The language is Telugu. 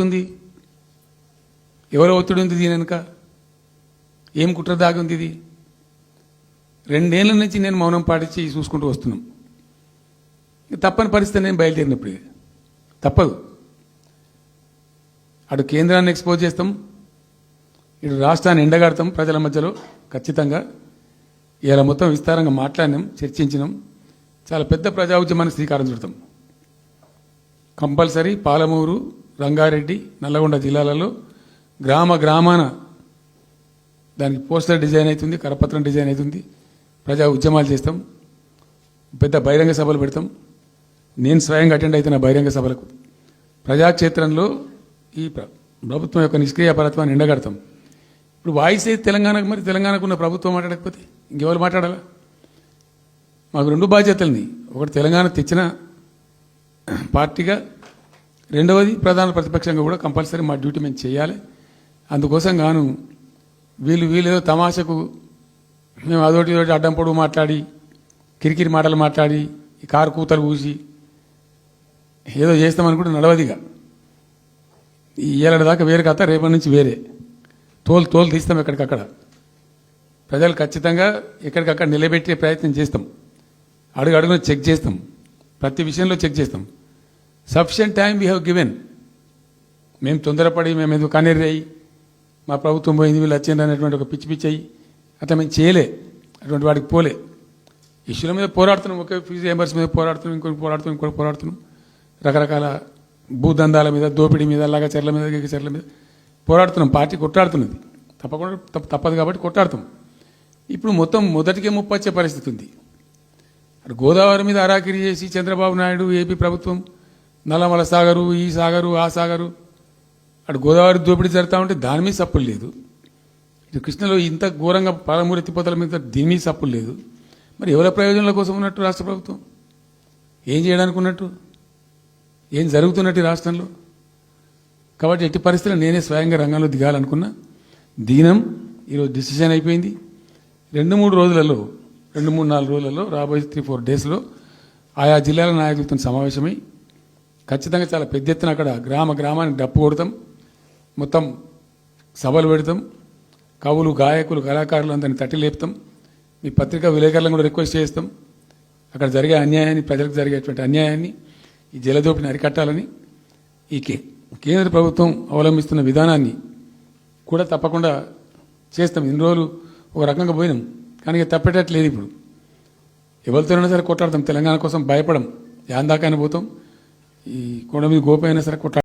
ఉంది ఎవరో ఒత్తిడి ఉంది దీని వెనుక ఏం కుట్ర దాగి ఉంది ఇది 2 ఏళ్ల నుంచి నేను మౌనం పాటించి చూసుకుంటూ వస్తున్నాం తప్పని పరిస్థితి నేను బయలుదేరినప్పుడు తప్పదు అటు కేంద్రాన్ని ఎక్స్పోజ్ చేస్తాం ఇటు రాష్ట్రాన్ని ఎండగడతాం ప్రజల మధ్యలో ఖచ్చితంగా ఇలా మొత్తం విస్తారంగా మాట్లాడినాం చర్చించినాం చాలా పెద్ద ప్రజా ఉద్యమానికి శ్రీకారం చుడతాం కంపల్సరీ పాలమూరు రంగారెడ్డి నల్లగొండ జిల్లాలలో గ్రామాన దానికి పోస్టర్ డిజైన్ అవుతుంది కరపత్రం డిజైన్ అవుతుంది ప్రజా ఉద్యమాలు చేస్తాం పెద్ద బహిరంగ సభలు పెడతాం నేను స్వయంగా అటెండ్ అవుతున్న బహిరంగ సభలకు ప్రజాక్షేత్రంలో ఈ ప్రభుత్వం యొక్క నిష్క్రియాపరత్వాన్ని ఎండగడతాం ఇప్పుడు వాయిస్ అయితే తెలంగాణకు మరి తెలంగాణకు ఉన్న ప్రభుత్వం మాట్లాడకపోతే ఇంకెవరు మాట్లాడాలా మాకు 2 బాధ్యతల్ని ఒకటి తెలంగాణ తెచ్చిన పార్టీగా రెండవది ప్రధాన ప్రతిపక్షంగా కూడా కంపల్సరీ మా డ్యూటీ మేము చేయాలి అందుకోసం గాను వీళ్ళు ఏదో తమాషకు మేము అదోటి ఇదోటి అడ్డం పొడుగు మాట్లాడి కిరికిరి మాటలు మాట్లాడి ఈ కారు కూతలు కూసి ఏదో చేస్తామనుకుంటే నడవదిగా ఈ ఏళ్ళ దాకా వేరే కథ రేపటి నుంచి వేరే తోలు తీస్తాం ఎక్కడికక్కడ ప్రజలు ఖచ్చితంగా ఎక్కడికక్కడ నిలబెట్టే ప్రయత్నం చేస్తాం అడుగున చెక్ చేస్తాం ప్రతి విషయంలో చెక్ చేస్తాం sufficient time we have given మేము తొందరపడి మేము ఎందుకు కన్నెర్రాయి మా ప్రభుత్వం పోయింది వీళ్ళు వచ్చింది అనేటువంటి ఒక పిచ్చి అయ్యి అట్లా మేము చేయలే అటువంటి వాడికి పోలే ఇష్యూల మీద పోరాడుతున్నాం ఒకే ఫీజు ఎంబర్స్ మీద పోరాడుతున్నాం ఇంకోటి పోరాడుతున్నాం రకరకాల భూదందాల మీద దోపిడీ మీద చెర్ల మీద పోరాడుతున్నాం పార్టీ కొట్టాడుతున్నది తప్పదు కాబట్టి కొట్టాడుతాం ఇప్పుడు మొత్తం మొదటికే ముప్పొచ్చే పరిస్థితి ఉంది అటు గోదావరి మీద అరాకిరి చేసి చంద్రబాబు నాయుడు ఏపీ ప్రభుత్వం నల్లమల సాగరు ఈ సాగరు ఆ సాగరు అటు గోదావరి దోపిడీ జరుగుతూ ఉంటే దాని మీద సప్పులు లేదు ఇటు కృష్ణలో ఇంత ఘోరంగా పాలమూరు ఎత్తిపోతల మీద దీని మీద సప్పులు లేదు మరి ఎవరి ప్రయోజనాల కోసం ఉన్నట్టు రాష్ట్ర ప్రభుత్వం ఏం చేయడానికి ఉన్నట్టు ఏం జరుగుతున్నట్టు ఈ రాష్ట్రంలో కాబట్టి ఎట్టి పరిస్థితుల్లో నేనే స్వయంగా రంగంలో దిగాలనుకున్నా దీనం ఈరోజు డిసిషన్ అయిపోయింది 2-3 రోజులలో 2-3-4 రోజులలో రాబోయే 3-4 డేస్లో ఆయా జిల్లాల నాయకులతో సమావేశమై ఖచ్చితంగా చాలా పెద్ద ఎత్తున అక్కడ గ్రామానికి డప్పు కొడతాం మొత్తం సభలు పెడతాం కవులు గాయకులు కళాకారులు అందరినీ తట్టి లేపుతాం మీ పత్రికా విలేకరులను కూడా రిక్వెస్ట్ చేస్తాం అక్కడ జరిగే అన్యాయాన్ని ప్రజలకు జరిగేటువంటి అన్యాయాన్ని ఈ జలదోపిని అరికట్టాలని ఈ కేంద్ర ప్రభుత్వం అవలంబిస్తున్న విధానాన్ని కూడా తప్పకుండా చేస్తాం ఇన్ని రోజులు ఒక రకంగా పోయినాం కానీ తప్పేటట్లేదు ఇప్పుడు ఎవరితోనైనా సరే కొట్లాడతాం తెలంగాణ కోసం భయపడం యాందాకానే పోతాం ఈ కొండ మీద గోపైనా సరే కొట్టాడు